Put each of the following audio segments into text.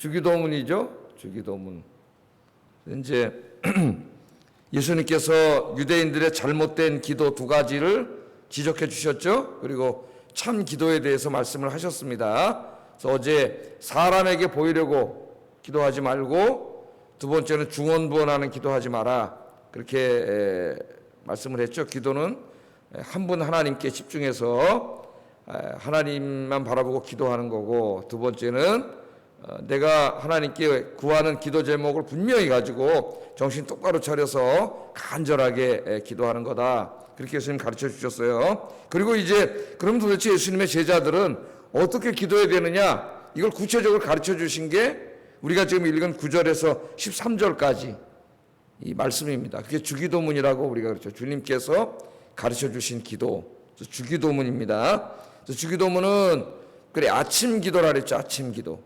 주기도문이죠. 주기도문. 이제 예수님께서 유대인들의 잘못된 기도 두 가지를 지적해 주셨죠. 그리고 참 기도에 대해서 말씀을 하셨습니다. 그래서 어제 사람에게 보이려고 기도하지 말고, 두 번째는 중언부언하는 기도하지 마라, 그렇게 말씀을 했죠. 기도는 한 분 하나님께 집중해서 하나님만 바라보고 기도하는 거고, 두 번째는 내가 하나님께 구하는 기도 제목을 분명히 가지고 정신 똑바로 차려서 간절하게 기도하는 거다, 그렇게 예수님 가르쳐 주셨어요. 그리고 이제 그럼 도대체 예수님의 제자들은 어떻게 기도해야 되느냐, 이걸 구체적으로 가르쳐 주신 게 우리가 지금 읽은 9절에서 13절까지 이 말씀입니다. 그게 주기도문이라고 우리가 그렇죠. 주님께서 가르쳐 주신 기도, 주기도문입니다. 주기도문은 그래 아침 기도라 그랬죠. 아침 기도.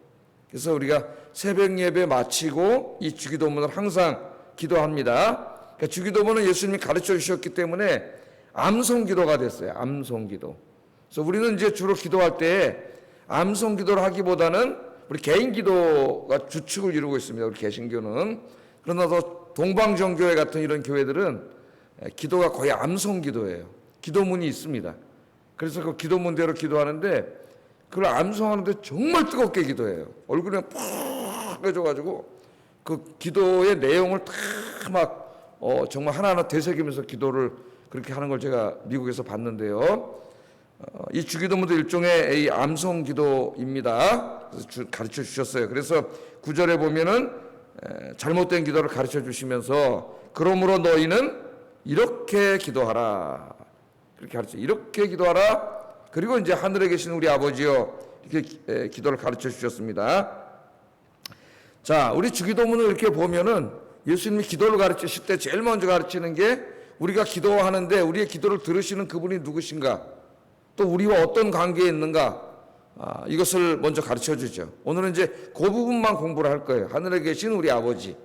그래서 우리가 새벽 예배 마치고 이 주기도문을 항상 기도합니다. 그러니까 주기도문은 예수님이 가르쳐 주셨기 때문에 암송 기도가 됐어요. 암송 기도. 그래서 우리는 이제 주로 기도할 때 암송 기도를 하기보다는 우리 개인 기도가 주축을 이루고 있습니다. 우리 개신교는. 그러나 더 동방정교회 같은 이런 교회들은 기도가 거의 암송 기도예요. 기도문이 있습니다. 그래서 그 기도문대로 기도하는데 그걸 암송하는데 정말 뜨겁게 기도해요. 얼굴에 푹 빼져가지고 그 기도의 내용을 다 막 정말 하나하나 되새기면서 기도를 그렇게 하는 걸 제가 미국에서 봤는데요. 이 주기도문도 일종의 이 암송 기도입니다. 그래서 가르쳐 주셨어요. 그래서 9절에 보면은 잘못된 기도를 가르쳐 주시면서 그러므로 너희는 이렇게 기도하라, 그렇게 가르쳐, 이렇게 기도하라. 그리고 이제 하늘에 계신 우리 아버지여, 이렇게 기도를 가르쳐 주셨습니다. 자, 우리 주기도문을 이렇게 보면은 예수님이 기도를 가르치실 때 제일 먼저 가르치는 게 우리가 기도하는데 우리의 기도를 들으시는 그분이 누구신가, 또 우리와 어떤 관계에 있는가, 이것을 먼저 가르쳐 주죠. 오늘은 이제 그 부분만 공부를 할 거예요. 하늘에 계신 우리 아버지,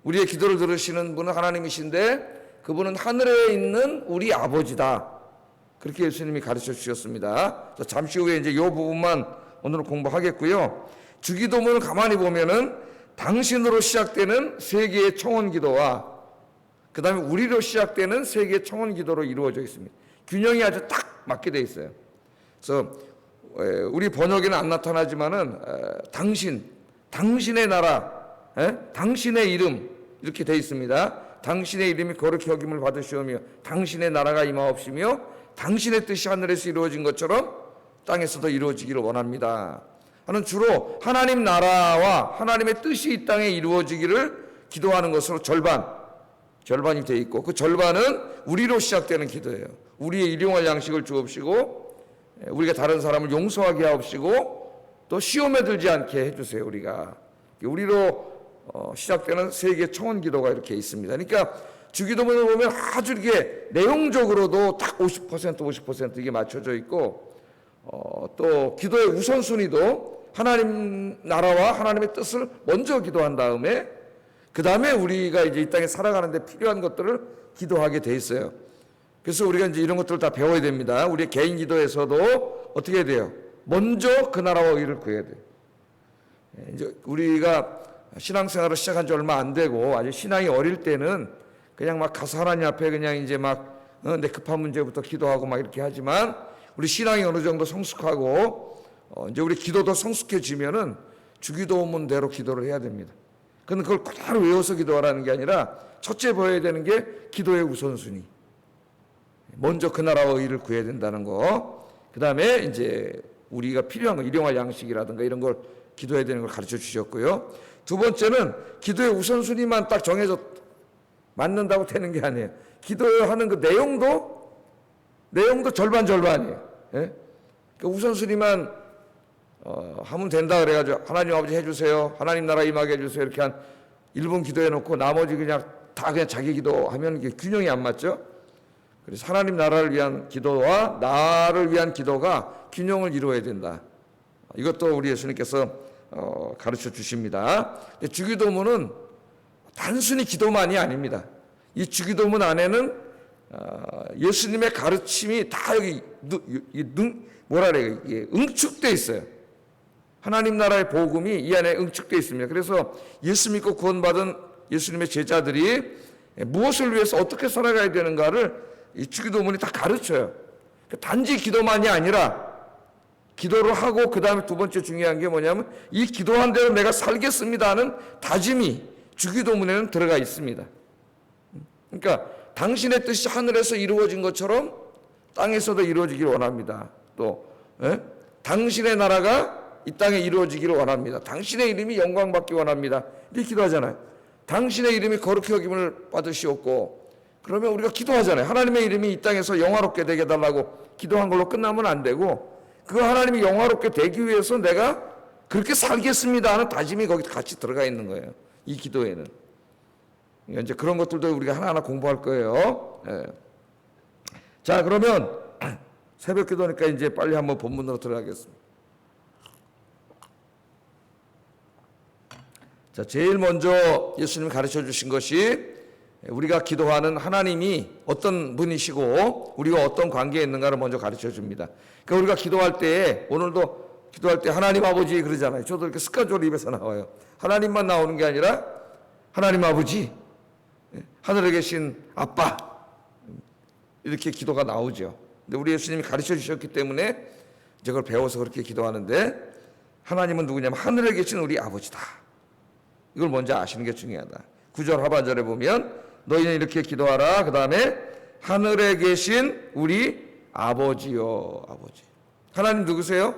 우리의 기도를 들으시는 분은 하나님이신데 그분은 하늘에 있는 우리 아버지다, 그렇게 예수님이 가르쳐 주셨습니다. 잠시 후에 이제 이 부분만 오늘 공부하겠고요. 주기도문을 가만히 보면은 당신으로 시작되는 세 개의 청원 기도와 그 다음에 우리로 시작되는 세 개의 청원 기도로 이루어져 있습니다. 균형이 아주 딱 맞게 돼 있어요. 그래서 우리 번역에는 안 나타나지만은 당신, 당신의 나라, 당신의 이름, 이렇게 돼 있습니다. 당신의 이름이 거룩히 여김을 받으시오며 당신의 나라가 임하옵시며 당신의 뜻이 하늘에서 이루어진 것처럼 땅에서도 이루어지기를 원합니다 하는, 주로 하나님 나라와 하나님의 뜻이 이 땅에 이루어지기를 기도하는 것으로 절반이 되어 있고, 그 절반은 우리로 시작되는 기도예요. 우리의 일용할 양식을 주옵시고 우리가 다른 사람을 용서하게 하옵시고 또 시험에 들지 않게 해주세요. 우리로 시작되는 세 개의 청원 기도가 이렇게 있습니다. 그러니까 주기도문을 보면 아주 이렇게 내용적으로도 딱 50% 이게 맞춰져 있고, 또 기도의 우선순위도 하나님 나라와 하나님의 뜻을 먼저 기도한 다음에 그 다음에 우리가 이제 이 땅에 살아가는데 필요한 것들을 기도하게 돼 있어요. 그래서 우리가 이제 이런 것들을 다 배워야 됩니다. 우리의 개인 기도에서도 어떻게 해야 돼요? 먼저 그 나라와 의를 구해야 돼요. 이제 우리가 신앙생활을 시작한 지 얼마 안 되고 아주 신앙이 어릴 때는 그냥 막 가서 하나님 앞에 그냥 이제 막 내 급한 문제부터 기도하고 막 이렇게 하지만 우리 신앙이 어느 정도 성숙하고 이제 우리 기도도 성숙해지면은 주기도문대로 기도를 해야 됩니다. 근데 그걸 그대로 외워서 기도하라는 게 아니라 첫째 보여야 되는 게 기도의 우선순위. 먼저 그 나라와 의를 구해야 된다는 거. 그 다음에 이제 우리가 필요한 거, 일용할 양식이라든가 이런 걸 기도해야 되는 걸 가르쳐 주셨고요. 두 번째는 기도의 우선순위만 딱 정해져 맞는다고 되는 게 아니에요. 기도하는 그 내용도 절반이에요. 예? 그 우선순위만 하면 된다 그래가지고 하나님 아버지 해주세요, 하나님 나라 임하게 해주세요, 이렇게 한 1분 기도해 놓고 나머지 그냥 다 그냥 자기 기도하면 이게 균형이 안 맞죠. 그래서 하나님 나라를 위한 기도와 나를 위한 기도가 균형을 이루어야 된다. 이것도 우리 예수님께서 가르쳐 주십니다. 주기도문은 단순히 기도만이 아닙니다. 이 주기도문 안에는 예수님의 가르침이 다 여기 뭐라 그래요? 이게 응축돼 있어요. 하나님 나라의 복음이 이 안에 응축되어 있습니다. 그래서 예수 믿고 구원받은 예수님의 제자들이 무엇을 위해서 어떻게 살아가야 되는가를 이 주기도문이 다 가르쳐요. 단지 기도만이 아니라 기도를 하고 그 다음에 두 번째 중요한 게 뭐냐면 이 기도한 대로 내가 살겠습니다 하는 다짐이 주기도문에는 들어가 있습니다. 그러니까 당신의 뜻이 하늘에서 이루어진 것처럼 땅에서도 이루어지기를 원합니다. 또 당신의 나라가 이 땅에 이루어지기를 원합니다. 당신의 이름이 영광받기 원합니다. 이렇게 기도하잖아요. 당신의 이름이 거룩히 여김을 받으시옵고, 그러면 우리가 기도하잖아요. 하나님의 이름이 이 땅에서 영화롭게 되게 해달라고 기도한 걸로 끝나면 안 되고, 그 하나님이 영화롭게 되기 위해서 내가 그렇게 살겠습니다 하는 다짐이 거기 같이 들어가 있는 거예요. 이 기도에는. 이제 그런 것들도 우리가 하나하나 공부할 거예요. 예. 자, 그러면 새벽 기도니까 이제 빨리 한번 본문으로 들어가겠습니다. 자, 제일 먼저 예수님이 가르쳐 주신 것이 우리가 기도하는 하나님이 어떤 분이시고 우리가 어떤 관계에 있는가를 먼저 가르쳐 줍니다. 그러니까 우리가 기도할 때, 오늘도 기도할 때 하나님 아버지 그러잖아요. 저도 이렇게 습관적으로 입에서 나와요. 하나님만 나오는 게 아니라 하나님 아버지, 하늘에 계신 아빠, 이렇게 기도가 나오죠. 근데 우리 예수님이 가르쳐 주셨기 때문에 이제 그걸 배워서 그렇게 기도하는데, 하나님은 누구냐면 하늘에 계신 우리 아버지다. 이걸 먼저 아시는 게 중요하다. 9절 하반절에 보면 너희는 이렇게 기도하라. 그 다음에 하늘에 계신 우리 아버지요. 아버지. 하나님 누구세요?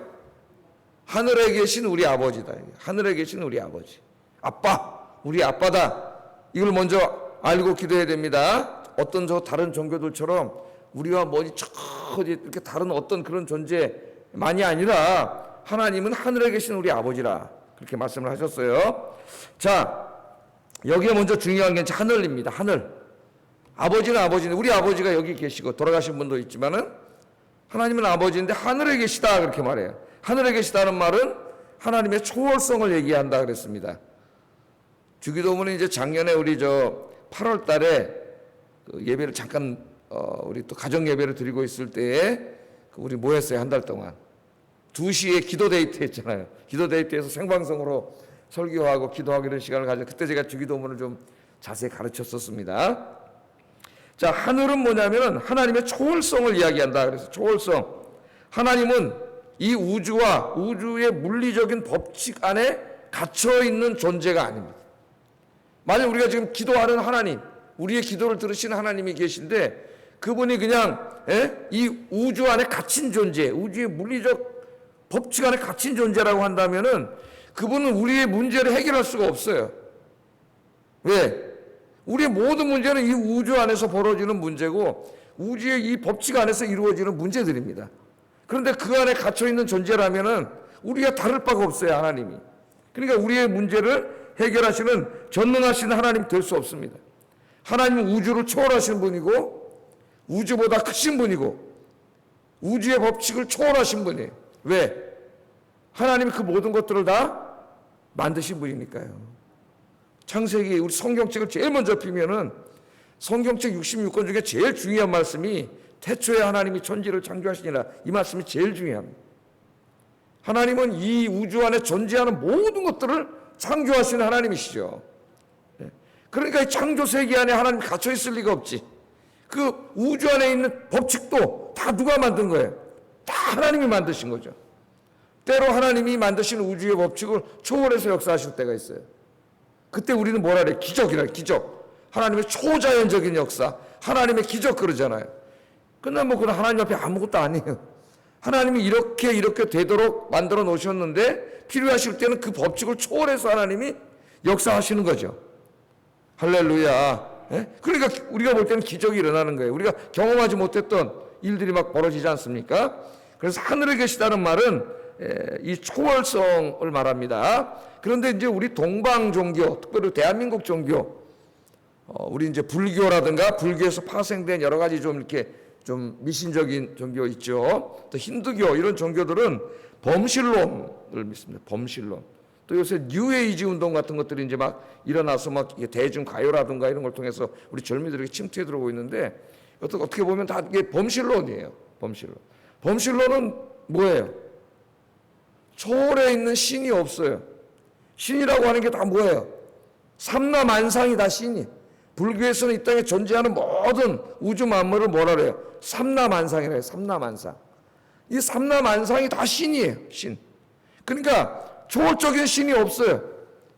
하늘에 계신 우리 아버지다. 하늘에 계신 우리 아버지. 아빠. 우리 아빠다. 이걸 먼저 알고 기도해야 됩니다. 어떤 다른 종교들처럼 우리와 뭐지 이렇게 다른 어떤 그런 존재만이 아니라 하나님은 하늘에 계신 우리 아버지라. 그렇게 말씀을 하셨어요. 자, 여기에 먼저 중요한 게 하늘입니다. 하늘. 아버지는 아버지인데, 우리 아버지가 여기 계시고 돌아가신 분도 있지만은 하나님은 아버지인데 하늘에 계시다 그렇게 말해요. 하늘에 계시다는 말은 하나님의 초월성을 얘기한다 그랬습니다. 주기도문은 이제 작년에 우리 8월 달에 그 예배를 잠깐 우리 또 가정 예배를 드리고 있을 때에 우리 뭐 했어요? 한 달 동안 2시에 기도 데이트 했잖아요. 기도 데이트에서 생방송으로 설교하고 기도하고 이런 시간을 가져. 그때 제가 주기도문을 좀 자세히 가르쳤었습니다. 자, 하늘은 뭐냐면 하나님의 초월성을 이야기한다. 그래서 초월성. 하나님은 이 우주와 우주의 물리적인 법칙 안에 갇혀 있는 존재가 아닙니다. 만약 우리가 지금 기도하는 하나님, 우리의 기도를 들으시는 하나님이 계신데 그분이 그냥 이 우주 안에 갇힌 존재, 우주의 물리적 법칙 안에 갇힌 존재라고 한다면은 그분은 우리의 문제를 해결할 수가 없어요. 왜? 우리의 모든 문제는 이 우주 안에서 벌어지는 문제고 우주의 이 법칙 안에서 이루어지는 문제들입니다. 그런데 그 안에 갇혀 있는 존재라면은 우리가 다를 바가 없어요, 하나님이. 그러니까 우리의 문제를 해결하시는 전능하신 하나님 될 수 없습니다. 하나님은 우주를 초월하신 분이고 우주보다 크신 분이고 우주의 법칙을 초월하신 분이에요. 왜? 하나님이 그 모든 것들을 다 만드신 분이니까요. 창세기 우리 성경책을 제일 먼저 피면은 성경책 66권 중에 제일 중요한 말씀이 태초에 하나님이 천지를 창조하시니라, 이 말씀이 제일 중요합니다. 하나님은 이 우주 안에 존재하는 모든 것들을 창조하시는 하나님이시죠. 그러니까 이 창조 세계 안에 하나님 갇혀 있을 리가 없지. 그 우주 안에 있는 법칙도 다 누가 만든 거예요? 다 하나님이 만드신 거죠. 때로 하나님이 만드신 우주의 법칙을 초월해서 역사하실 때가 있어요. 그때 우리는 뭐라 그래? 기적이라, 기적. 하나님의 초자연적인 역사, 하나님의 기적 그러잖아요. 그러나 뭐 그건 하나님 앞에 아무것도 아니에요. 하나님이 이렇게 되도록 만들어 놓으셨는데 필요하실 때는 그 법칙을 초월해서 하나님이 역사하시는 거죠. 할렐루야. 그러니까 우리가 볼 때는 기적이 일어나는 거예요. 우리가 경험하지 못했던 일들이 막 벌어지지 않습니까? 그래서 하늘에 계시다는 말은 이 초월성을 말합니다. 그런데 이제 우리 동방 종교, 특별히 대한민국 종교, 우리 이제 불교라든가 불교에서 파생된 여러 가지 좀 이렇게 좀 미신적인 종교 있죠. 또 힌두교 이런 종교들은 범실론을 믿습니다. 범실론. 또 요새 뉴에이지 운동 같은 것들이 이제 막 일어나서 막 대중 가요라든가 이런 걸 통해서 우리 젊은이들에게 침투해 들어오고 있는데 어떻게 보면 다 이게 범실론이에요. 범실론. 범실론은 뭐예요? 초월에 있는 신이 없어요. 신이라고 하는 게 다 뭐예요? 삼라만상이 다 신이. 불교에서는 이 땅에 존재하는 모든 우주 만물을 뭐라 그래요? 삼라만상이래요. 삼라만상. 이 삼라만상이 다 신이에요. 신. 그러니까 초월적인 신이 없어요.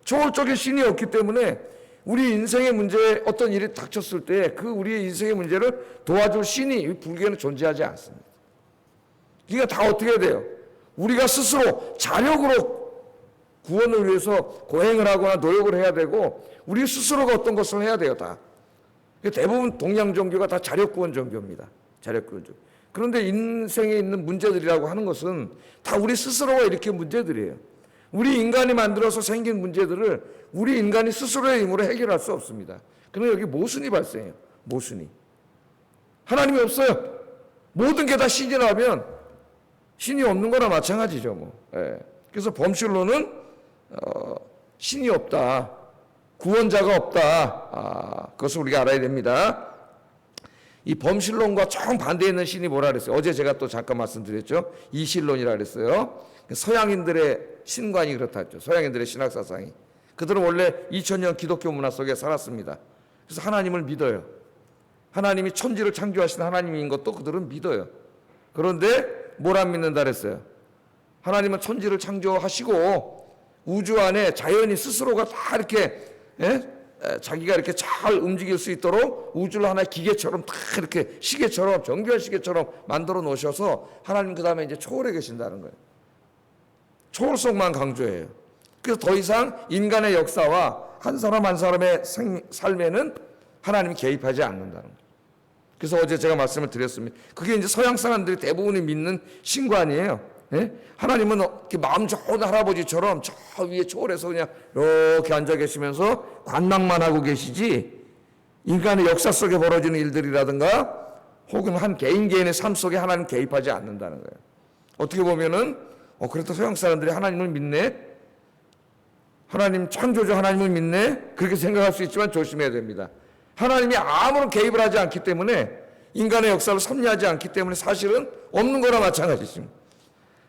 초월적인 신이 없기 때문에 우리 인생의 문제에 어떤 일이 닥쳤을 때 그 우리의 인생의 문제를 도와줄 신이 불교에는 존재하지 않습니다. 그러니까 다 어떻게 해야 돼요? 우리가 스스로 자력으로 구원을 위해서 고행을 하거나 노력을 해야 되고 우리 스스로가 어떤 것을 해야 돼요. 다. 대부분 동양 종교가 다 자력구원 종교입니다. 자력구원 종교. 그런데 인생에 있는 문제들이라고 하는 것은 다 우리 스스로가 일으킨 문제들이에요. 우리 인간이 만들어서 생긴 문제들을 우리 인간이 스스로의 힘으로 해결할 수 없습니다. 그러면 여기 모순이 발생해요. 모순이. 하나님이 없어요. 모든 게 다 신이라면 신이 없는 거나 마찬가지죠. 뭐. 예. 그래서 범실론은 신이 없다. 구원자가 없다. 그것을 우리가 알아야 됩니다. 이 범실론과 정반대에 있는 신이 뭐라 그랬어요? 어제 제가 또 잠깐 말씀드렸죠. 이신론이라 그랬어요. 서양인들의 신관이 그렇다 했죠. 서양인들의 신학사상이. 그들은 원래 2000년 기독교 문화 속에 살았습니다. 그래서 하나님을 믿어요. 하나님이 천지를 창조하신 하나님인 것도 그들은 믿어요. 그런데 뭘 안 믿는다 그랬어요? 하나님은 천지를 창조하시고 우주 안에 자연이 스스로가 다 이렇게 자기가 이렇게 잘 움직일 수 있도록 우주를 하나의 기계처럼 다 이렇게 시계처럼 정교한 시계처럼 만들어 놓으셔서 하나님 그 다음에 이제 초월해 계신다는 거예요. 초월성만 강조해요. 그래서 더 이상 인간의 역사와 한 사람 한 사람의 삶에는 하나님이 개입하지 않는다는 거예요. 그래서 어제 제가 말씀을 드렸습니다. 그게 이제 서양 사람들이 대부분이 믿는 신관이에요. 예? 하나님은 이렇게 마음 좋은 할아버지처럼 저 위에 초월해서 그냥 이렇게 앉아 계시면서 관망만 하고 계시지 인간의 역사 속에 벌어지는 일들이라든가 혹은 한 개인의 삶 속에 하나님 개입하지 않는다는 거예요. 어떻게 보면은 그래도 서양 사람들이 하나님을 믿네? 하나님 창조주 하나님을 믿네? 그렇게 생각할 수 있지만 조심해야 됩니다. 하나님이 아무런 개입을 하지 않기 때문에 인간의 역사를 섭리하지 않기 때문에 사실은 없는 거나 마찬가지입니다.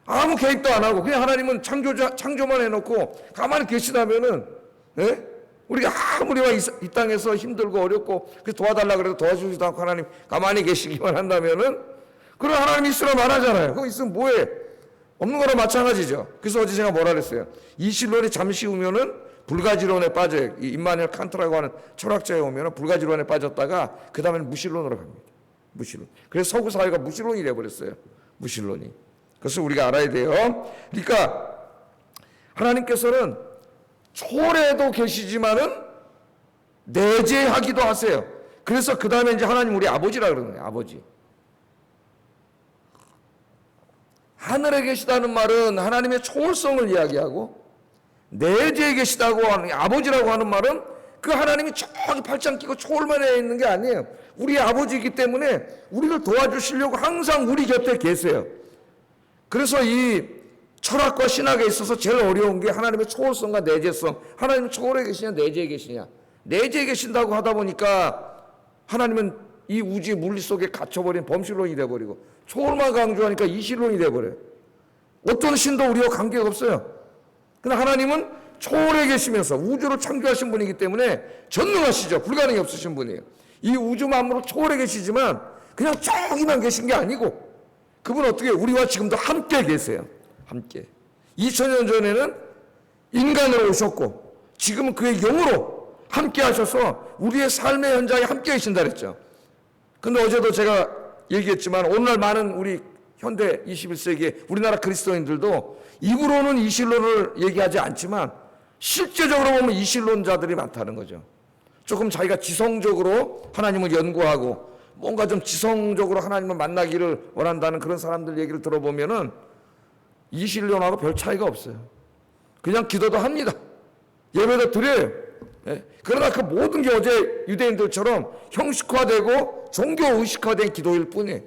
아무 개입도 안 하고 그냥 하나님은 창조만 해놓고 가만히 계시다면은 우리가 아무리 이 땅에서 힘들고 어렵고 도와달라 그래도 도와주지도 않고 하나님 가만히 계시기만 한다면은 그럼 하나님 있으라 말하잖아요. 그거 있으면 뭐해? 없는 거나 마찬가지죠. 그래서 어제 제가 뭐라 그랬어요? 이 신론이 잠시 오면은 불가지론에 빠져요. 이 임마누엘 칸트라고 하는 철학자에 오면은 불가지론에 빠졌다가 그 다음에는 무신론으로 갑니다. 무신론. 그래서 서구 사회가 무신론이 돼버렸어요. 무신론이. 그것을 우리가 알아야 돼요. 그러니까 하나님께서는 초월에도 계시지만은 내재하기도 하세요. 그래서 그 다음에 이제 하나님 우리 아버지라 그러는 거예요. 아버지. 하늘에 계시다는 말은 하나님의 초월성을 이야기하고 내재에 계시다고 하는 아버지라고 하는 말은 그 하나님이 저기 팔짱 끼고 초월만 해 있는 게 아니에요. 우리 아버지이기 때문에 우리를 도와주시려고 항상 우리 곁에 계세요. 그래서 이 철학과 신학에 있어서 제일 어려운 게 하나님의 초월성과 내재성. 하나님은 초월에 계시냐 내재에 계시냐. 내재에 계신다고 하다 보니까 하나님은 이 우주의 물리 속에 갇혀버린 범실론이 돼버리고 초월만 강조하니까 이신론이 돼버려요. 어떤 신도 우리와 관계가 없어요. 그러나 하나님은 초월에 계시면서 우주를 창조하신 분이기 때문에 전능하시죠. 불가능이 없으신 분이에요. 이 우주 만물을 초월에 계시지만 그냥 저기만 계신 게 아니고 그분은 어떻게 우리와 지금도 함께 계세요. 함께. 2000년 전에는 인간으로 오셨고 지금은 그의 영으로 함께 하셔서 우리의 삶의 현장에 함께 계신다 그랬죠. 근데 어제도 제가 얘기했지만 오늘날 많은 우리 현대 21세기 우리나라 그리스도인들도 입으로는 이신론을 얘기하지 않지만 실제적으로 보면 이신론자들이 많다는 거죠. 조금 자기가 지성적으로 하나님을 연구하고 뭔가 좀 지성적으로 하나님을 만나기를 원한다는 그런 사람들 얘기를 들어보면은 이신론하고 별 차이가 없어요. 그냥 기도도 합니다. 예배도 드려요. 그러나 그 모든 게 어제 유대인들처럼 형식화되고 종교의식화된 기도일 뿐이에요.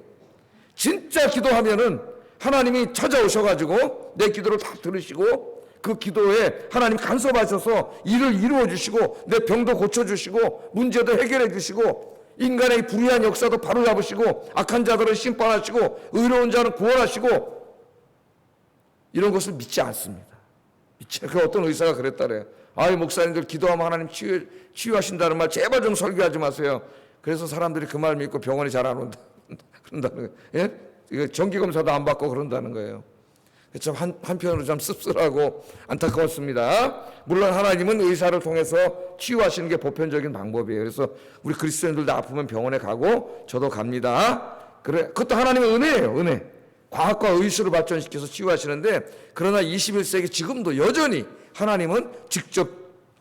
진짜 기도하면은 하나님이 찾아오셔가지고 내 기도를 다 들으시고 그 기도에 하나님 간섭하셔서 일을 이루어 주시고 내 병도 고쳐주시고 문제도 해결해 주시고 인간의 불의한 역사도 바로잡으시고 악한 자들을 심판하시고 의로운 자는 구원하시고 이런 것을 믿지 않습니다. 그 어떤 의사가 그랬다래요. 아이, 목사님들 기도하면 하나님 치유하신다는 말 제발 좀 설교하지 마세요. 그래서 사람들이 그 말 믿고 병원에 잘 안 온다. 그런다는 거예요. 예? 이거 정기검사도 안 받고 그런다는 거예요. 참 한편으로 좀 씁쓸하고 안타까웠습니다. 물론 하나님은 의사를 통해서 치유하시는 게 보편적인 방법이에요. 그래서 우리 그리스도인들도 아프면 병원에 가고 저도 갑니다. 그래, 그것도 하나님의 은혜예요. 은혜. 과학과 의술을 발전시켜서 치유하시는데, 그러나 21세기 지금도 여전히 하나님은 직접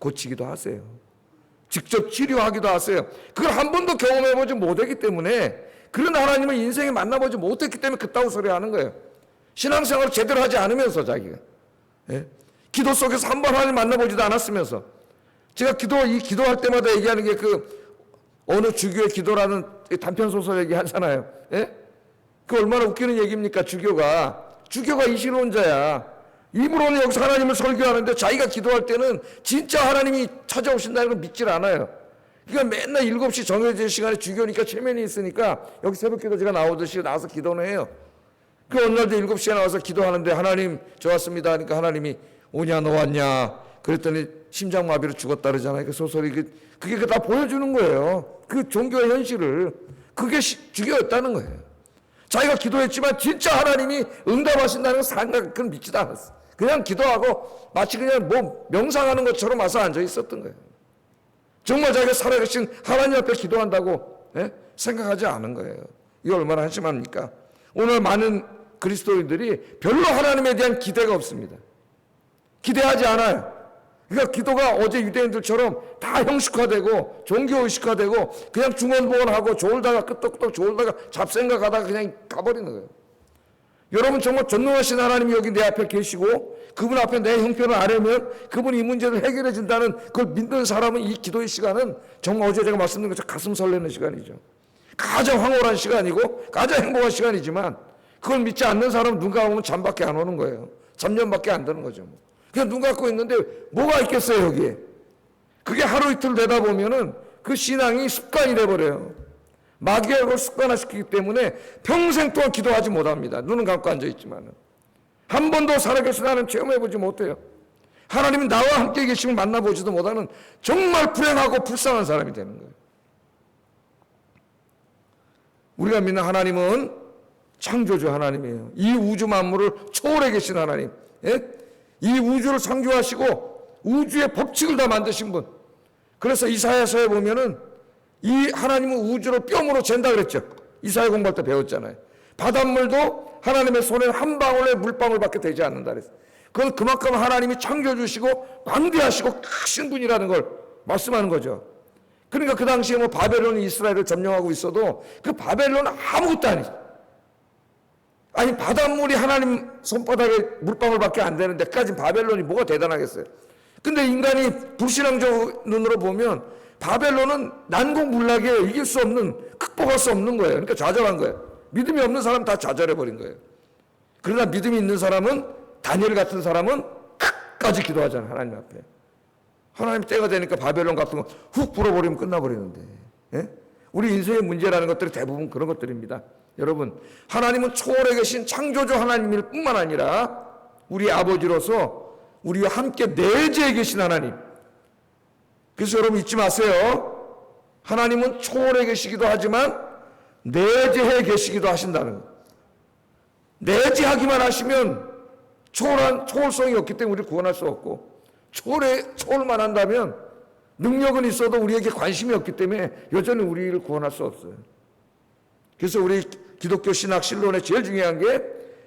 고치기도 하세요. 직접 치료하기도 하세요. 그걸 한 번도 경험해보지 못했기 때문에, 그런 하나님을 인생에 만나보지 못했기 때문에 그따구 소리 하는 거예요. 신앙생활을 제대로 하지 않으면서 자기가. 예? 기도 속에서 한 번 하나님 만나보지도 않았으면서. 제가 기도할 때마다 얘기하는 게 어느 주교의 기도라는 단편소설 얘기하잖아요. 예? 그 얼마나 웃기는 얘기입니까? 주교가 이신론자야. 입으로는 여기서 하나님을 설교하는데 자기가 기도할 때는 진짜 하나님이 찾아오신다는 걸 믿질 않아요. 그러니까 맨날 7시 정해진 시간에 주교니까 체면이 있으니까 여기 새벽기도 제가 나오듯이 나와서 기도는 해요. 그 어느 날도 7시에 나와서 기도하는데 하나님 저 왔습니다 하니까 하나님이 오냐 너 왔냐 그랬더니 심장마비로 죽었다 그러잖아요. 그 소설이 그게 다 보여주는 거예요. 그 종교의 현실을. 그게 주교였다는 거예요. 자기가 기도했지만 진짜 하나님이 응답하신다는 그건 믿지도 않았어. 그냥 기도하고 마치 그냥 명상하는 것처럼 와서 앉아 있었던 거예요. 정말 자기가 살아계신 하나님 앞에 기도한다고 생각하지 않은 거예요. 이게 얼마나 한심합니까? 오늘 많은 그리스도인들이 별로 하나님에 대한 기대가 없습니다. 기대하지 않아요. 그러니까 기도가 어제 유대인들처럼 다 형식화되고 종교의식화되고 그냥 중언부언하고 졸다가 끄떡끄떡 졸다가 잡생각하다가 그냥 가버리는 거예요. 여러분 정말 전능하신 하나님이 여기 내 앞에 계시고 그분 앞에 내 형편을 아뢰면 그분이 이 문제를 해결해 준다는 그걸 믿는 사람은 이 기도의 시간은 정말 어제 제가 말씀드린 것처럼 가슴 설레는 시간이죠. 가장 황홀한 시간이고 가장 행복한 시간이지만 그걸 믿지 않는 사람은 눈 감으면 잠밖에 안 오는 거예요. 잠년밖에 안 드는 거죠. 그냥 눈 감고 있는데 뭐가 있겠어요 여기에. 그게 하루 이틀 되다 보면은 그 신앙이 습관이 돼버려요. 마귀가 그걸 습관화시키기 때문에 평생 동안 기도하지 못합니다. 눈은 감고 앉아있지만 한 번도 살아계신 하나님 체험해보지 못해요. 하나님이 나와 함께 계심을 만나보지도 못하는 정말 불행하고 불쌍한 사람이 되는 거예요. 우리가 믿는 하나님은 창조주 하나님이에요. 이 우주 만물을 초월해 계신 하나님. 예? 이 우주를 창조하시고 우주의 법칙을 다 만드신 분. 그래서 이사야서에 보면은 이 하나님은 우주를 뼘으로 잰다 그랬죠. 이사야 공부할 때 배웠잖아요. 바닷물도 하나님의 손에 한 방울의 물방울밖에 되지 않는다 그랬어요. 그건 그만큼 하나님이 창조주시고 광대하시고 크신 분이라는 걸 말씀하는 거죠. 그러니까 그 당시에 바벨론이 이스라엘을 점령하고 있어도 그 바벨론은 아무것도 아니죠. 아니 바닷물이 하나님 손바닥에 물방울밖에 안 되는 데까지 바벨론이 뭐가 대단하겠어요. 근데 인간이 불신앙적 눈으로 보면 바벨론은 난공불락에 이길 수 없는, 극복할 수 없는 거예요. 그러니까 좌절한 거예요. 믿음이 없는 사람 다 좌절해버린 거예요. 그러나 믿음이 있는 사람은, 다니엘 같은 사람은 끝까지 기도하잖아요. 하나님 앞에. 하나님 때가 되니까 바벨론 같은 거 훅 불어버리면 끝나버리는데. 예? 우리 인생의 문제라는 것들이 대부분 그런 것들입니다. 여러분, 하나님은 초월해 계신 창조주 하나님일 뿐만 아니라 우리 아버지로서 우리와 함께 내재해 계신 하나님. 그래서 여러분 잊지 마세요. 하나님은 초월해 계시기도 하지만 내재해 계시기도 하신다는 거. 내재하기만 하시면 초월성이 없기 때문에 우리를 구원할 수 없고, 초월만 한다면 능력은 있어도 우리에게 관심이 없기 때문에 여전히 우리를 구원할 수 없어요. 그래서 우리 기독교 신학 신론의 제일 중요한 게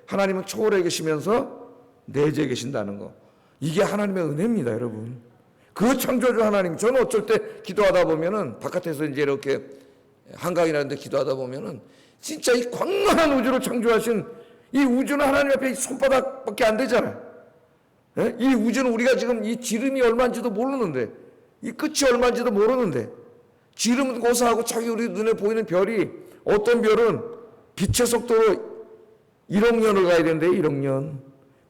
하나님은 초월해 계시면서 내재해 계신다는 거. 이게 하나님의 은혜입니다, 여러분. 그 창조주 하나님, 저는 어쩔 때 기도하다 보면은 바깥에서 이제 이렇게 한강이라는 데 기도하다 보면은 진짜 이 광활한 우주를 창조하신 이 우주는 하나님 앞에 손바닥밖에 안 되잖아요. 예? 이 우주는 우리가 지금 이 지름이 얼마인지도 모르는데, 이 끝이 얼마인지도 모르는데, 지름은 고사하고 자기 우리 눈에 보이는 별이, 어떤 별은 빛의 속도로 1억 년을 가야 되는데 1억 년.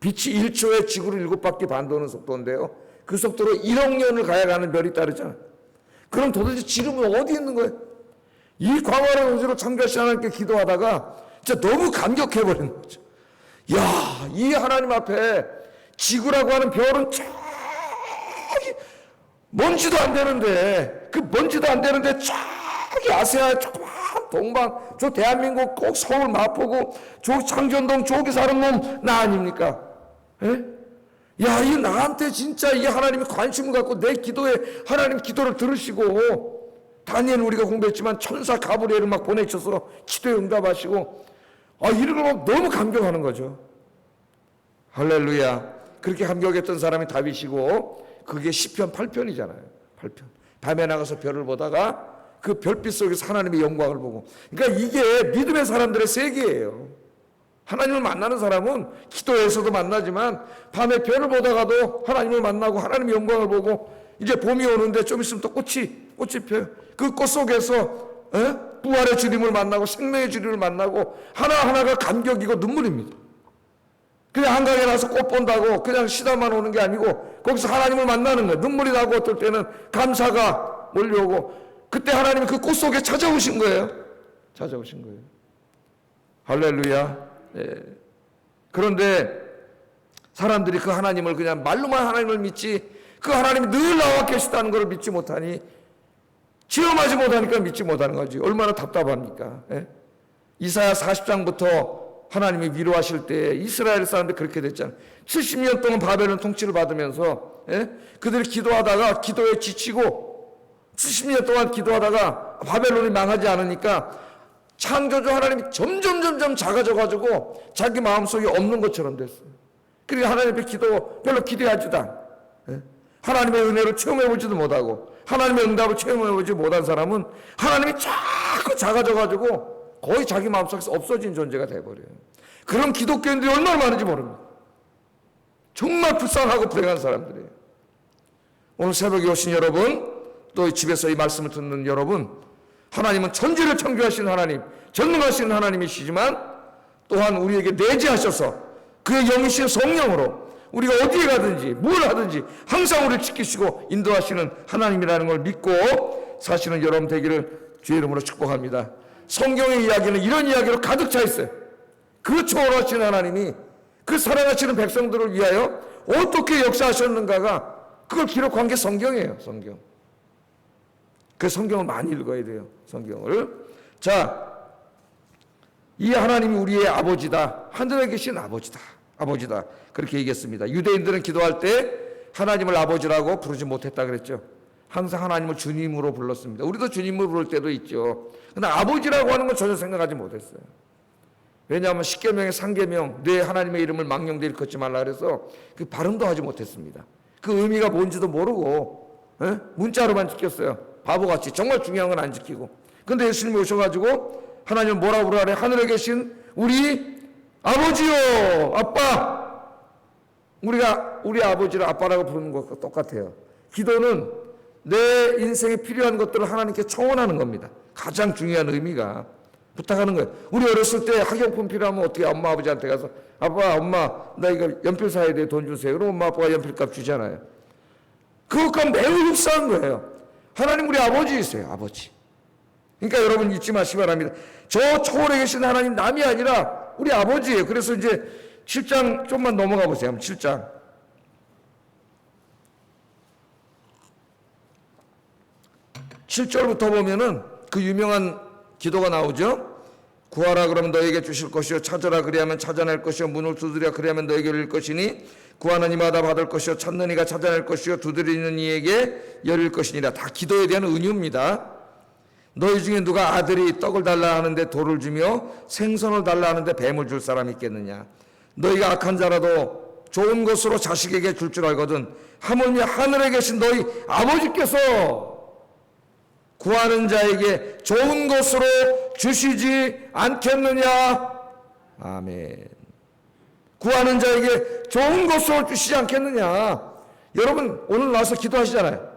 빛이 1초에 지구를 7바퀴 반 도는 속도인데요. 그 속도로 1억 년을 가야 가는 별이 따르잖아요. 그럼 도대체 지름은 어디 있는 거예요? 이 광활한 우주를 창조하신 하나님께 기도하다가 진짜 너무 감격해버리는 거죠. 야, 이 하나님 앞에 지구라고 하는 별은 저기 먼지도 안 되는데, 그 먼지도 안 되는데 저기 아세아 조그만 동방, 저 대한민국 꼭 서울 마포구 저 창전동 저기 사는 놈 나 아닙니까? 예? 야, 이 나한테 진짜 이 하나님이 관심을 갖고 내 기도에 하나님 기도를 들으시고, 다니엘 우리가 공부했지만 천사 가브리엘을 막 보내셔서 기도에 응답하시고, 이런 걸 너무 감격하는 거죠. 할렐루야. 그렇게 감격했던 사람이 다윗이고, 그게 시편 8편이잖아요. 8편. 밤에 나가서 별을 보다가 그 별빛 속에서 하나님의 영광을 보고. 그러니까 이게 믿음의 사람들의 세계예요. 하나님을 만나는 사람은 기도에서도 만나지만 밤에 별을 보다가도 하나님을 만나고 하나님의 영광을 보고, 이제 봄이 오는데 좀 있으면 또 꽃이 펴요. 그 꽃 속에서 부활의 주님을 만나고 생명의 주님을 만나고 하나하나가 감격이고 눈물입니다. 그냥 한강에 나서 꽃 본다고 그냥 시다만 오는 게 아니고 거기서 하나님을 만나는 거예요. 눈물이 나고 어떨 때는 감사가 몰려오고, 그때 하나님이 그 꽃 속에 찾아오신 거예요. 찾아오신 거예요. 할렐루야. 예. 그런데 사람들이 그 하나님을 그냥 말로만 하나님을 믿지, 그 하나님이 늘 나와 계시다는 것을 믿지 못하니, 체험하지 못하니까 믿지 못하는 거지. 얼마나 답답합니까? 예? 이사야 40장부터 하나님이 위로하실 때 이스라엘 사람들이 그렇게 됐잖아요. 70년 동안 바벨론 통치를 받으면서 그들이 기도하다가 기도에 지치고 70년 동안 기도하다가 바벨론이 망하지 않으니까 창조주 하나님이 점점 작아져가지고 자기 마음속에 없는 것처럼 됐어요. 그러니까 하나님 앞에 기도 별로 기대하지도 않아. 하나님의 은혜를 체험해보지도 못하고 하나님의 응답을 체험해보지 못한 사람은 하나님이 자꾸 작아져가지고 거의 자기 마음속에서 없어진 존재가 돼버려요. 그런 기독교인들이 얼마나 많은지 모릅니다. 정말 불쌍하고 불행한 사람들이에요. 오늘 새벽에 오신 여러분, 또 집에서 이 말씀을 듣는 여러분, 하나님은 천지를 창조하신 하나님, 전능하신 하나님이시지만 또한 우리에게 내재하셔서 그의 영이신 성령으로 우리가 어디에 가든지 뭘 하든지 항상 우리를 지키시고 인도하시는 하나님이라는 걸 믿고 사시는 여러분 되기를 주의 이름으로 축복합니다. 성경의 이야기는 이런 이야기로 가득 차 있어요. 그 초월하신 하나님이 그 사랑하시는 백성들을 위하여 어떻게 역사하셨는가가 그걸 기록한 게 성경이에요. 성경. 그 성경을 많이 읽어야 돼요. 성경을. 자, 이 하나님이 우리의 아버지다. 하늘에 계신 아버지다. 아버지다. 그렇게 얘기했습니다. 유대인들은 기도할 때 하나님을 아버지라고 부르지 못했다 그랬죠. 항상 하나님을 주님으로 불렀습니다. 우리도 주님으로 부를 때도 있죠. 근데 아버지라고 하는 건 전혀 생각하지 못했어요. 왜냐하면 십계명의 상계명, 내 하나님의 이름을 망령되 일컫지 말라 그래서 그 발음도 하지 못했습니다. 그 의미가 뭔지도 모르고 문자로만 지켰어요. 바보같이. 정말 중요한 건 안 지키고. 근데 예수님이 오셔가지고 하나님을 뭐라고 부르라? 하늘에 계신 우리 아버지요, 아빠. 우리가 우리 아버지를 아빠라고 부르는 것과 똑같아요. 기도는 내 인생에 필요한 것들을 하나님께 청원하는 겁니다. 가장 중요한 의미가 부탁하는 거예요. 우리 어렸을 때 학용품 필요하면 어떻게 엄마 아버지한테 가서 아빠 엄마 나 이거 연필 사야 돼 돈 주세요. 그럼 엄마 아빠가 연필값 주잖아요. 그것과 매우 흡사한 거예요. 하나님 우리 아버지이세요. 아버지. 그러니까 여러분 잊지 마시기 바랍니다. 저 초월에 계신 하나님 남이 아니라 우리 아버지예요. 그래서 이제 7장 좀만 넘어가 보세요. 7장. 7절부터 보면은 그 유명한 기도가 나오죠. 구하라 그러면 너에게 주실 것이요 찾으라 그리하면 찾아낼 것이요 문을 두드려 그리하면 너에게 열릴 것이니 구하는 이마다 받을 것이요 찾는 이가 찾아낼 것이요 두드리는 이에게 열릴 것이니라. 다 기도에 대한 은유입니다. 너희 중에 누가 아들이 떡을 달라 하는데 돌을 주며 생선을 달라 하는데 뱀을 줄 사람이 있겠느냐. 너희가 악한 자라도 좋은 것으로 자식에게 줄 줄 알거든 하물며 하늘에 계신 너희 아버지께서 구하는 자에게 좋은 것으로 주시지 않겠느냐. 아멘. 구하는 자에게 좋은 것으로 주시지 않겠느냐. 여러분 오늘 나와서 기도하시잖아요.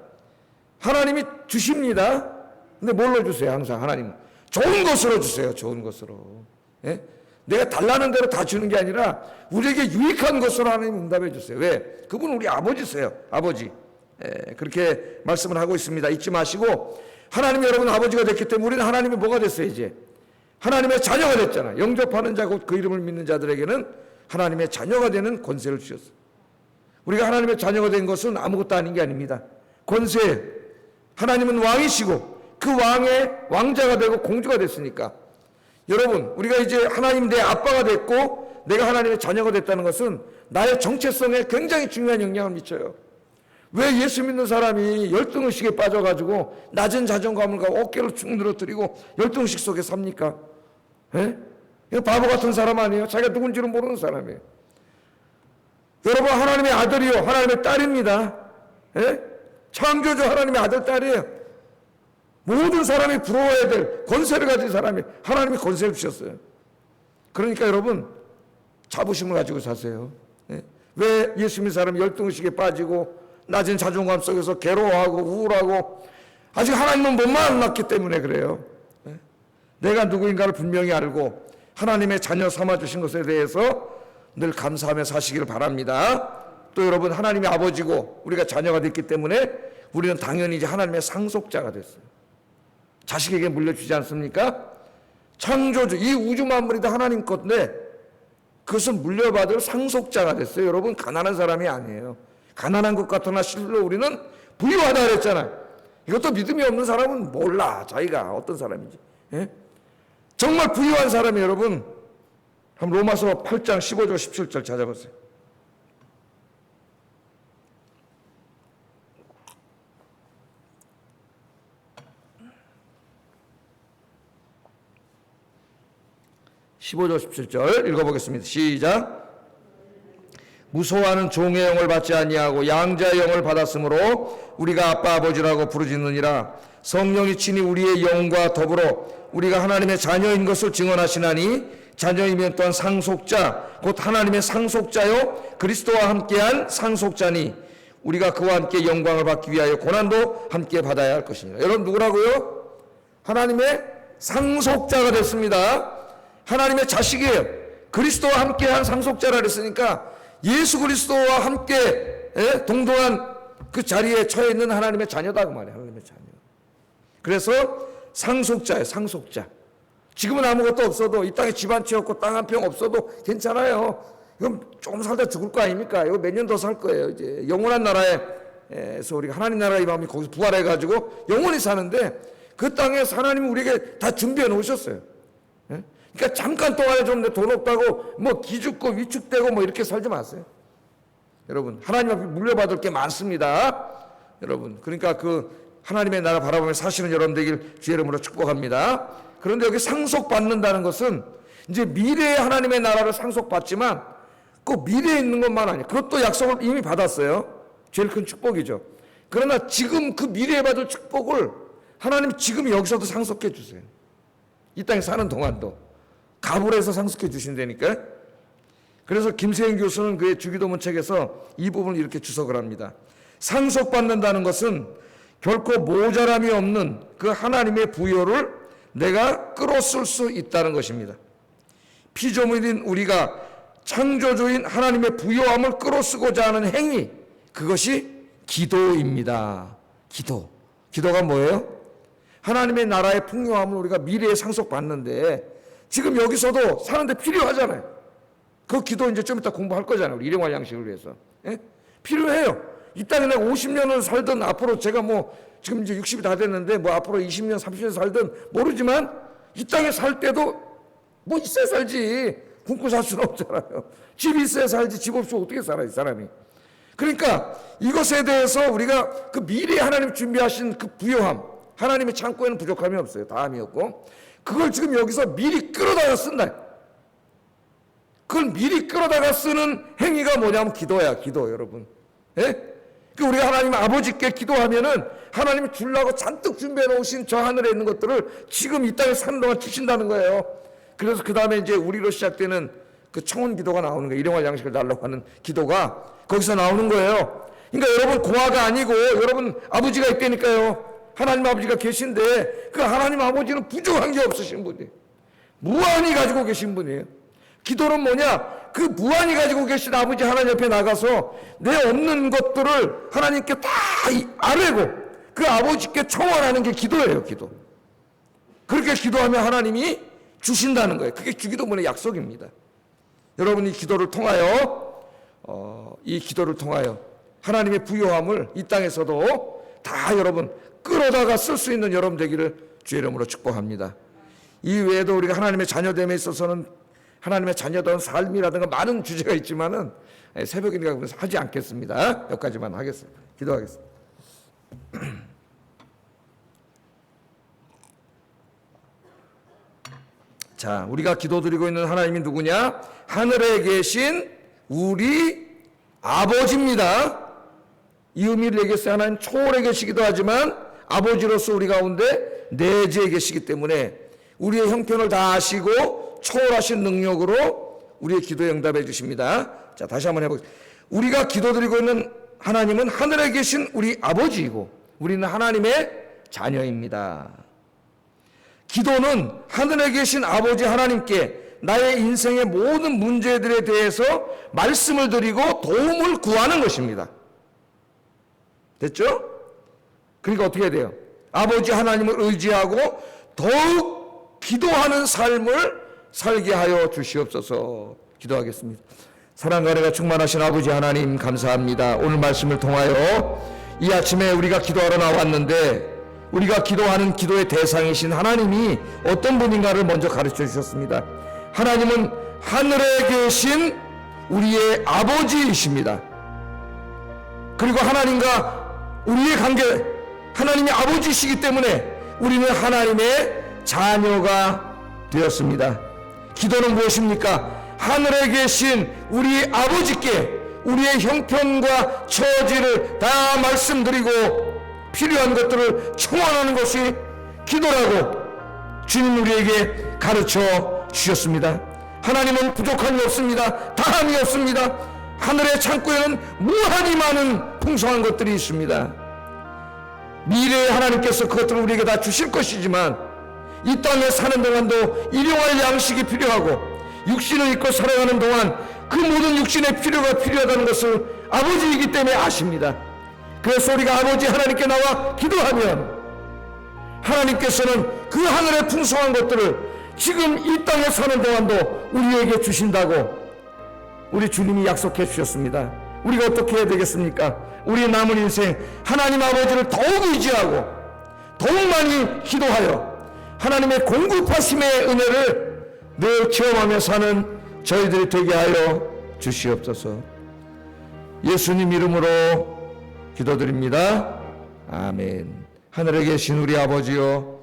하나님이 주십니다. 근데 뭘로 주세요? 항상 하나님은 좋은 것으로 주세요. 좋은 것으로. 예? 내가 달라는 대로 다 주는 게 아니라 우리에게 유익한 것으로 하나님 응답해 주세요. 왜? 그분은 우리 아버지세요. 아버지. 예, 그렇게 말씀을 하고 있습니다. 잊지 마시고 하나님이 여러분 아버지가 됐기 때문에 우리는 하나님이 뭐가 됐어요? 이제 하나님의 자녀가 됐잖아요. 영접하는 자 곧 그 이름을 믿는 자들에게는 하나님의 자녀가 되는 권세를 주셨어요. 우리가 하나님의 자녀가 된 것은 아무것도 아닌 게 아닙니다. 권세, 하나님은 왕이시고 그 왕의 왕자가 되고 공주가 됐으니까 여러분, 우리가 이제 하나님 내 아빠가 됐고 내가 하나님의 자녀가 됐다는 것은 나의 정체성에 굉장히 중요한 영향을 미쳐요. 왜 예수 믿는 사람이 열등의식에 빠져가지고 낮은 자존감을 가고 어깨를 축 늘어뜨리고 열등의식 속에 삽니까? 예? 이거 바보 같은 사람 아니에요? 자기가 누군지를 모르는 사람이에요. 여러분, 하나님의 아들이요, 하나님의 딸입니다. 예? 창조주 하나님의 아들, 딸이에요. 모든 사람이 부러워야 될 권세를 가진 사람이 하나님이 권세를 주셨어요. 그러니까 여러분, 자부심을 가지고 사세요. 예? 왜 예수 믿는 사람이 열등의식에 빠지고 낮은 자존감 속에서 괴로워하고 우울하고 아직 하나님은 못 만났기 때문에 그래요. 예? 내가 누구인가를 분명히 알고 하나님의 자녀 삼아주신 것에 대해서 늘 감사하며 사시기를 바랍니다. 또 여러분, 하나님의 아버지고 우리가 자녀가 됐기 때문에 우리는 당연히 이제 하나님의 상속자가 됐어요. 자식에게 물려주지 않습니까? 창조주, 이 우주 만물이 다 하나님 건데 그것은 물려받을 상속자가 됐어요. 여러분, 가난한 사람이 아니에요. 가난한 것 같으나 실로 우리는 부유하다 그랬잖아요. 이것도 믿음이 없는 사람은 몰라, 자기가 어떤 사람인지. 예? 정말 부유한 사람이 여러분, 한번 로마서 8장 15절 17절 찾아보세요. (15절) (17절) 읽어보겠습니다. 시작. 무소하는 종의 영을 받지 아니하고 양자의 영을 받았으므로 우리가 아빠 아버지라고 부르짖느니라. 성령이 친히 우리의 영과 더불어 우리가 하나님의 자녀인 것을 증언하시나니 자녀이면 또한 상속자 곧 하나님의 상속자요 그리스도와 함께한 상속자니 우리가 그와 함께 영광을 받기 위하여 고난도 함께 받아야 할 것이니라. 여러분, 누구라고요? 하나님의 상속자가 됐습니다. 하나님의 자식이에요. 그리스도와 함께한 상속자라 그랬으니까 예수 그리스도와 함께 동등한 그 자리에 처해 있는 하나님의 자녀다 그 말이에요. 하나님의 자녀. 그래서 상속자예요. 상속자. 지금은 아무것도 없어도 이 땅에 집 한 채 없고 땅 한 평 없어도 괜찮아요. 이건 조금 살다 죽을 거 아닙니까? 이거 몇 년 더 살 거예요. 이제 영원한 나라에서 우리가 하나님 나라의 마음이 거기서 부활해가지고 영원히 사는데 그 땅에서 하나님이 우리에게 다 준비해 놓으셨어요. 그러니까 잠깐 동안에 좀 돈 없다고 뭐 기죽고 위축되고 뭐 이렇게 살지 마세요. 여러분, 하나님 앞에 물려받을 게 많습니다. 여러분, 그러니까 그 하나님의 나라 바라보며 사시는 여러분 되길 주의 이름으로 축복합니다. 그런데 여기 상속받는다는 것은 이제 미래의 하나님의 나라를 상속받지만 그 미래에 있는 것만 아니에요. 그것도 약속을 이미 받았어요. 제일 큰 축복이죠. 그러나 지금 그 미래에 받을 축복을 하나님 지금 여기서도 상속해 주세요. 이 땅에 사는 동안도 가불해서 상속해 주신다니까. 그래서 김세현 교수는 그의 주기도문 책에서 이 부분을 이렇게 주석을 합니다. 상속받는다는 것은 결코 모자람이 없는 그 하나님의 부여를 내가 끌어쓸 수 있다는 것입니다. 피조물인 우리가 창조주인 하나님의 부여함을 끌어쓰고자 하는 행위, 그것이 기도입니다. 기도가 뭐예요? 하나님의 나라의 풍요함을 우리가 미래에 상속받는데 지금 여기서도 사는데 필요하잖아요. 그 기도 이제 좀 이따 공부할 거잖아요. 우리 일용할 양식을 위해서. 예? 필요해요. 이 땅에 내가 50년을 살든 앞으로 제가 뭐 지금 이제 60이 다 됐는데 뭐 앞으로 20년, 30년 살든 모르지만 이 땅에 살 때도 뭐 있어야 살지. 굶고 살 수는 없잖아요. 집이 있어야 살지. 집 없이 어떻게 살아, 이 사람이. 그러니까 이것에 대해서 우리가 그 미래에 하나님 준비하신 그 부요함, 하나님의 창고에는 부족함이 없어요. 다함이 없고. 그걸 지금 여기서 미리 끌어다가 쓴다. 그걸 미리 끌어다가 쓰는 행위가 뭐냐면 기도야, 기도, 여러분. 예? 우리가 하나님 아버지께 기도하면은 하나님이 주려고 잔뜩 준비해 놓으신 저 하늘에 있는 것들을 지금 이 땅에 사는 동안 주신다는 거예요. 그래서 그 다음에 이제 우리로 시작되는 그 청혼 기도가 나오는 거예요. 일용할 양식을 달라고 하는 기도가 거기서 나오는 거예요. 그러니까 여러분 고아가 아니고 여러분 아버지가 있다니까요. 하나님 아버지가 계신데 그 하나님 아버지는 부족한 게 없으신 분이에요. 무한히 가지고 계신 분이에요. 기도는 뭐냐? 그 무한히 가지고 계신 아버지 하나님 옆에 나가서 내 없는 것들을 하나님께 다 아뢰고 그 아버지께 청원하는 게 기도예요. 기도. 그렇게 기도하면 하나님이 주신다는 거예요. 그게 주기도문의 약속입니다. 여러분이 기도를 통하여 이 기도를 통하여 하나님의 부요함을 이 땅에서도 다 여러분 끌어다가 쓸 수 있는 여러분 되기를 주의 이름으로 축복합니다. 이 외에도 우리가 하나님의 자녀됨에 있어서는 하나님의 자녀다운 삶이라든가 많은 주제가 있지만은 새벽이니까 하지 않겠습니다. 여기까지만 하겠습니다. 기도하겠습니다. 자, 우리가 기도드리고 있는 하나님이 누구냐? 하늘에 계신 우리 아버지입니다. 이 의미를 얘기했어요. 하나님 초월에 계시기도 하지만 아버지로서 우리 가운데 내재해 계시기 때문에 우리의 형편을 다 아시고 초월하신 능력으로 우리의 기도에 응답해 주십니다. 자, 다시 한번 해보겠습니다. 우리가 기도드리고 있는 하나님은 하늘에 계신 우리 아버지이고 우리는 하나님의 자녀입니다. 기도는 하늘에 계신 아버지 하나님께 나의 인생의 모든 문제들에 대해서 말씀을 드리고 도움을 구하는 것입니다. 됐죠? 그러니까 어떻게 해야 돼요? 아버지 하나님을 의지하고 더욱 기도하는 삶을 살게 하여 주시옵소서. 기도하겠습니다. 사랑과 은혜가 충만하신 아버지 하나님 감사합니다. 오늘 말씀을 통하여 이 아침에 우리가 기도하러 나왔는데 우리가 기도하는 기도의 대상이신 하나님이 어떤 분인가를 먼저 가르쳐 주셨습니다. 하나님은 하늘에 계신 우리의 아버지이십니다. 그리고 하나님과 우리의 관계, 하나님의 아버지이시기 때문에 우리는 하나님의 자녀가 되었습니다. 기도는 무엇입니까? 하늘에 계신 우리 아버지께 우리의 형편과 처지를 다 말씀드리고 필요한 것들을 청원하는 것이 기도라고 주님 우리에게 가르쳐 주셨습니다. 하나님은 부족함이 없습니다. 다함이 없습니다. 하늘의 창고에는 무한히 많은 풍성한 것들이 있습니다. 미래에 하나님께서 그것들을 우리에게 다 주실 것이지만 이 땅에 사는 동안도 일용할 양식이 필요하고 육신을 입고 살아가는 동안 그 모든 육신의 필요가 필요하다는 것을 아버지이기 때문에 아십니다. 그래서 우리가 아버지 하나님께 나와 기도하면 하나님께서는 그 하늘의 풍성한 것들을 지금 이 땅에 사는 동안도 우리에게 주신다고 우리 주님이 약속해 주셨습니다. 우리가 어떻게 해야 되겠습니까? 우리 남은 인생 하나님 아버지를 더욱 의지하고 더욱 많이 기도하여 하나님의 공급하심의 은혜를 늘 체험하며 사는 저희들이 되게 하여 주시옵소서. 예수님 이름으로 기도드립니다. 아멘. 하늘에 계신 우리 아버지요